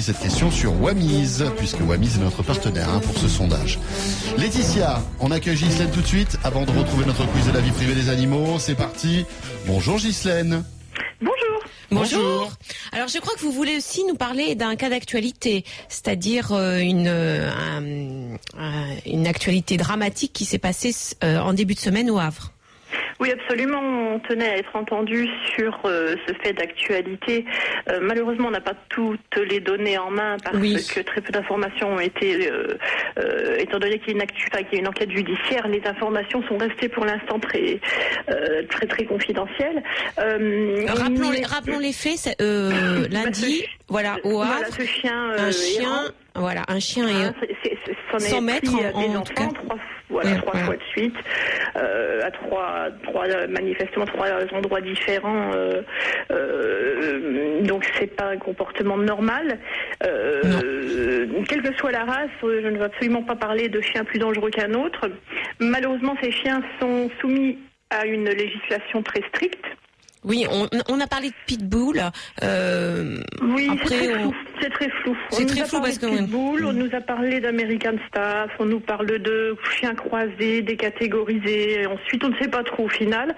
cette question sur Wamiz, puisque Wamiz est notre partenaire pour ce sondage. Laetitia, on accueille Ghislaine tout de suite, avant de retrouver notre quiz de la vie privée des animaux. C'est parti. Bonjour Ghislaine. Bonjour. Bonjour. Alors je crois que vous voulez aussi nous parler d'un cas d'actualité, c'est-à-dire une actualité dramatique qui s'est passée en début de semaine au Havre. Oui, absolument. On tenait à être entendu sur ce fait d'actualité. Malheureusement, on n'a pas toutes les données en main parce que très peu d'informations ont été, étant donné qu'il y a une enquête judiciaire, les informations sont restées pour l'instant très confidentielles. Rappelons les faits. Lundi, voilà, au Havre, ce chien, un chien et 100 mètres en tout cas. Trois fois de suite, manifestement trois endroits différents. Donc c'est pas un comportement normal. Quelle que soit la race, je ne veux absolument pas parler de chiens plus dangereux qu'un autre. Malheureusement, ces chiens sont soumis à une législation très stricte. Oui, on a parlé de pitbull. Oui, après, c'est très flou. C'est très flou parce que pitbull, on nous a parlé d'American Staff, on nous parle de chiens croisés, décatégorisés. Ensuite, on ne sait pas trop au final.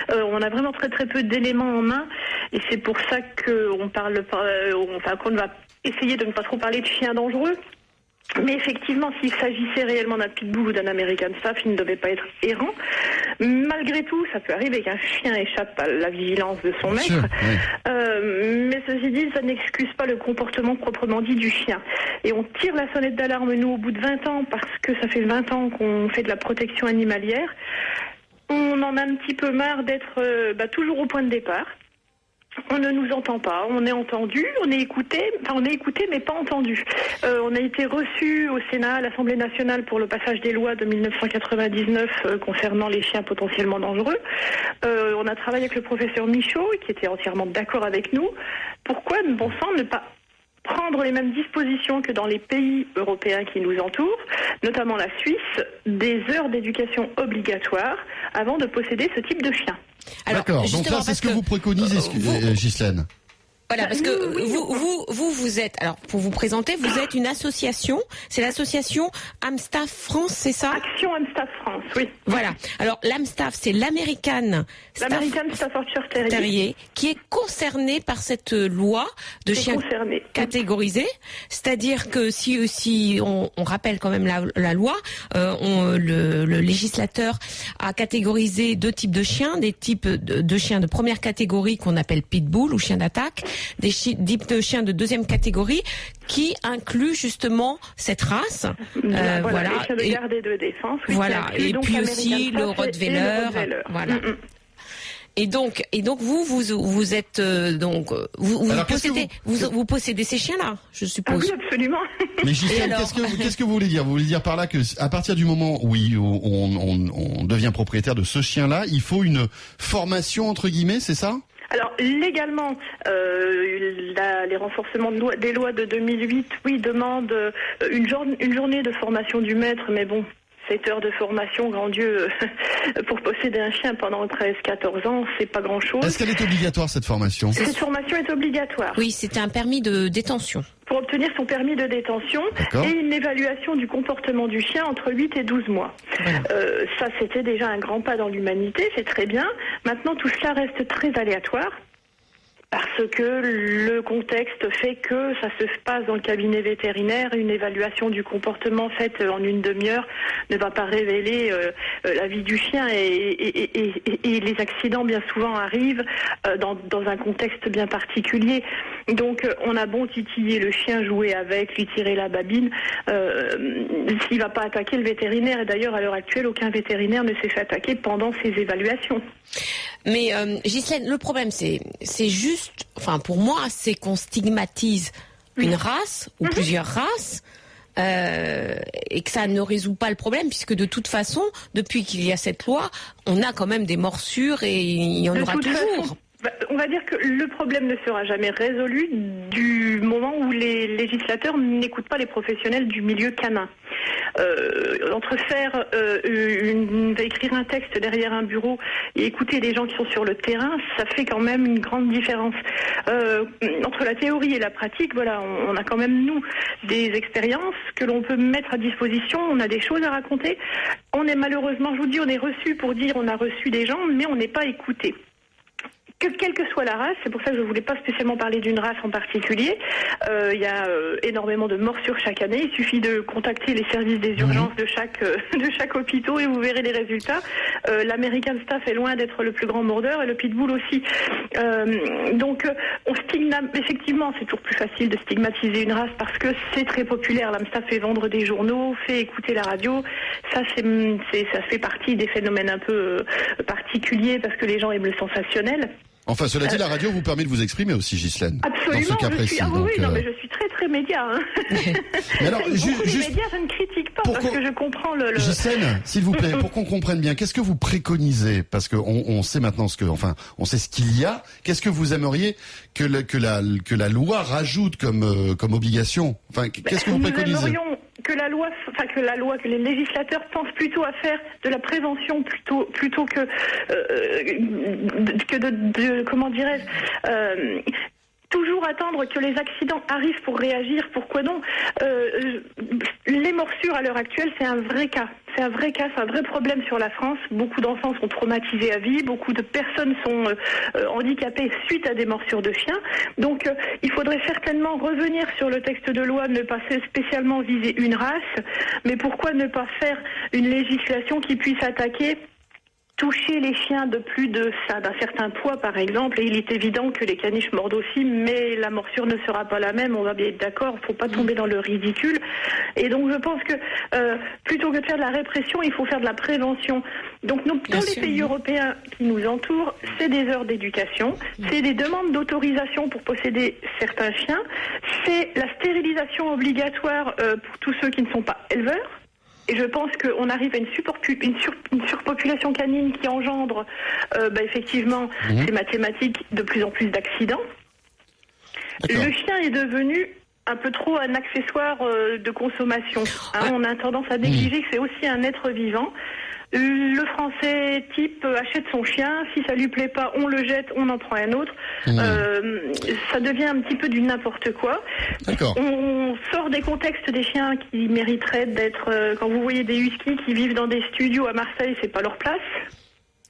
On a vraiment très peu d'éléments en main, et c'est pour ça qu'on va essayer de ne pas trop parler de chiens dangereux. Mais effectivement, s'il s'agissait réellement d'un pitbull ou d'un American Staff, il ne devait pas être errant. Malgré tout, ça peut arriver qu'un chien échappe à la vigilance de son maître. Mais ceci dit, ça n'excuse pas le comportement proprement dit du chien. Et on tire la sonnette d'alarme, nous, au bout de 20 ans, parce que ça fait 20 ans qu'on fait de la protection animalière. On en a un petit peu marre d'être toujours au point de départ. On ne nous entend pas, on est entendu, on est écouté mais pas entendu. On a été reçus au Sénat, à l'Assemblée nationale pour le passage des lois de 1999 concernant les chiens potentiellement dangereux. On a travaillé avec le professeur Michaud qui était entièrement d'accord avec nous. Pourquoi, bon sang, ne pas prendre les mêmes dispositions que dans les pays européens qui nous entourent, notamment la Suisse, des heures d'éducation obligatoires avant de posséder ce type de chien. D'accord, donc là c'est ce que vous préconisez, Ghislaine. Voilà, parce que vous êtes, alors pour vous présenter, vous êtes une association, c'est l'association Amstaff France, c'est ça? Action Amstaff France, oui. Voilà, alors l'Amstaff, c'est l'American Staffordshire Terrier, qui est concerné par cette loi de chiens catégorisés, c'est-à-dire que si on rappelle quand même la loi, le législateur a catégorisé deux types de chiens, des types de chiens de première catégorie qu'on appelle pitbull ou chiens d'attaque, des types de chiens de deuxième catégorie qui inclut justement cette race. Voilà. Les chiens de garde et de défense. Oui, voilà. Et puis aussi le Rottweiler. Voilà. Et donc vous êtes vous possédez ces chiens-là, je suppose. Ah oui, absolument. Mais Ghislaine, qu'est-ce que vous voulez dire? Vous voulez dire par là que à partir du moment où on devient propriétaire de ce chien-là, il faut une formation entre guillemets, c'est ça? Alors légalement, les renforcements des lois de 2008, demandent une journée de formation du maître, mais bon, 7 heures de formation, grand Dieu, pour posséder un chien pendant 13-14 ans, c'est pas grand-chose. Est-ce qu'elle est obligatoire, cette formation? Cette formation est obligatoire. Oui, c'est un permis de détention. Pour obtenir son permis de détention et une évaluation du comportement du chien entre 8 et 12 mois. Voilà. Ça, c'était déjà un grand pas dans l'humanité, c'est très bien. Maintenant, tout cela reste très aléatoire. Parce que le contexte fait que ça se passe dans le cabinet vétérinaire, une évaluation du comportement faite en une demi-heure ne va pas révéler la vie du chien et les accidents bien souvent arrivent dans un contexte bien particulier. Donc on a bon titiller le chien, jouer avec, lui tirer la babine, s'il va pas attaquer le vétérinaire. Et d'ailleurs à l'heure actuelle, aucun vétérinaire ne s'est fait attaquer pendant ses évaluations. Mais Ghislaine, le problème c'est juste, enfin pour moi, c'est qu'on stigmatise une race ou plusieurs races et que ça ne résout pas le problème puisque de toute façon, depuis qu'il y a cette loi, on a quand même des morsures et il y en aura toujours. On va dire que le problème ne sera jamais résolu du moment où les législateurs n'écoutent pas les professionnels du milieu canin. Entre écrire un texte derrière un bureau et écouter des gens qui sont sur le terrain, ça fait quand même une grande différence. Entre la théorie et la pratique, voilà, on a quand même, nous, des expériences que l'on peut mettre à disposition, on a des choses à raconter. On est malheureusement, je vous dis, on est reçu pour dire on a reçu des gens, mais on n'est pas écouté. Quelle que soit la race, c'est pour ça que je ne voulais pas spécialement parler d'une race en particulier. Il y a énormément de morsures chaque année. Il suffit de contacter les services des urgences de chaque hôpital et vous verrez les résultats. L'American Staff est loin d'être le plus grand mordeur et le Pitbull aussi. Donc, effectivement, c'est toujours plus facile de stigmatiser une race parce que c'est très populaire. L'Amstaff fait vendre des journaux, fait écouter la radio. Ça fait partie des phénomènes un peu particuliers parce que les gens aiment le sensationnel. Enfin, cela dit, la radio vous permet de vous exprimer aussi, Ghislaine. Absolument, dans ce cas précis. Mais je suis très très média. Hein. Mais alors, les médias, je ne critique pas parce que je comprends le... Ghislaine, s'il vous plaît, pour qu'on comprenne bien, qu'est-ce que vous préconisez? Parce que on sait maintenant on sait ce qu'il y a. Qu'est-ce que vous aimeriez que la loi rajoute comme obligation? Enfin, qu'est-ce que vous préconisez? Que les législateurs pensent plutôt à faire de la prévention plutôt que comment dirais-je, toujours attendre que les accidents arrivent pour réagir. Pourquoi non? Les morsures à l'heure actuelle, c'est un vrai cas. C'est un vrai problème sur la France. Beaucoup d'enfants sont traumatisés à vie. Beaucoup de personnes sont handicapées suite à des morsures de chiens. Donc, il faudrait certainement revenir sur le texte de loi, ne pas spécialement viser une race, mais pourquoi ne pas faire une législation qui puisse toucher les chiens d'un certain poids, par exemple, et il est évident que les caniches mordent aussi, mais la morsure ne sera pas la même, on va bien être d'accord, il ne faut pas tomber dans le ridicule. Et donc je pense que plutôt que de faire de la répression, il faut faire de la prévention. Donc dans les pays européens qui nous entourent, c'est des heures d'éducation, c'est des demandes d'autorisation pour posséder certains chiens, c'est la stérilisation obligatoire pour tous ceux qui ne sont pas éleveurs. Et je pense qu'on arrive à une surpopulation canine qui engendre effectivement ces mathématiques de plus en plus d'accidents. D'accord. Le chien est devenu un peu trop un accessoire de consommation. On a tendance à négliger que c'est aussi un être vivant. Le Français type achète son chien, si ça lui plaît pas, on le jette, on en prend un autre. Ça devient un petit peu du n'importe quoi. D'accord. On sort des contextes des chiens qui mériteraient d'être... quand vous voyez des huskies qui vivent dans des studios à Marseille, c'est pas leur place.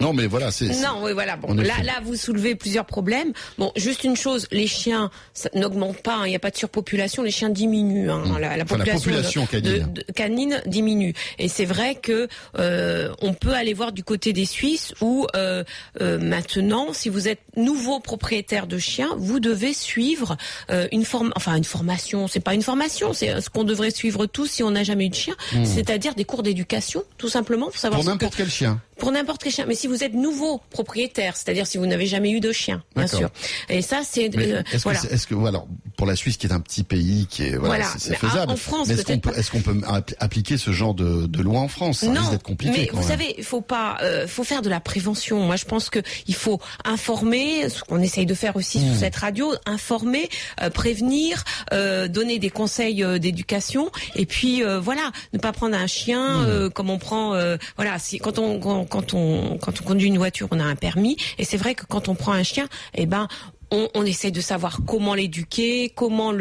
Non, mais voilà, Non, oui, voilà. Bon, là, vous soulevez plusieurs problèmes. Bon, juste une chose, les chiens n'augmentent pas. Il n'y a pas de surpopulation. Les chiens diminuent. La population canine diminue. Et c'est vrai que on peut aller voir du côté des Suisses où maintenant, si vous êtes nouveau propriétaire de chien, vous devez suivre une formation. C'est pas une formation, c'est ce qu'on devrait suivre tous si on n'a jamais eu de chien, c'est-à-dire des cours d'éducation, tout simplement, pour savoir. Pour n'importe quel chien. Pour n'importe quel chien. Mais si vous êtes nouveau propriétaire, c'est-à-dire si vous n'avez jamais eu de chien, bien sûr. Et ça, c'est est-ce que alors pour la Suisse qui est un petit pays qui est c'est faisable. En France, mais est-ce qu'on peut appliquer ce genre de loi en France? Ça risque d'être compliqué. Mais vous savez, il faut faire de la prévention. Moi, je pense que il faut informer, ce qu'on essaye de faire aussi sur cette radio, informer, prévenir, donner des conseils d'éducation, et puis ne pas prendre un chien comme on prend. Quand on conduit une voiture, on a un permis, et c'est vrai que quand on prend un chien, on essaie de savoir comment l'éduquer, comment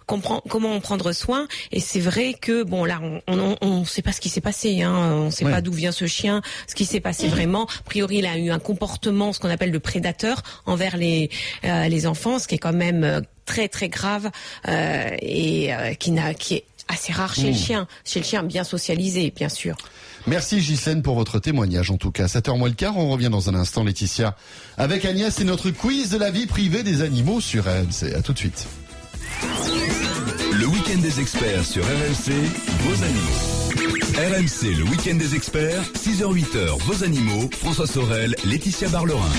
en prendre soin. Et c'est vrai que là, on sait pas ce qui s'est passé, on sait pas d'où vient ce chien, ce qui s'est passé vraiment. A priori, il a eu un comportement, ce qu'on appelle de prédateur envers les enfants, ce qui est quand même très très grave qui est assez rare chez le chien bien socialisé, bien sûr. Merci Ghislaine pour votre témoignage, en tout cas. 7h moins le quart, on revient dans un instant, Laetitia, avec Agnès et notre quiz de la vie privée des animaux sur RMC. À tout de suite. Le week-end des experts sur RMC, vos animaux. RMC, le week-end des experts, 6h-8h, vos animaux, François Sorel, Laetitia Barlerin.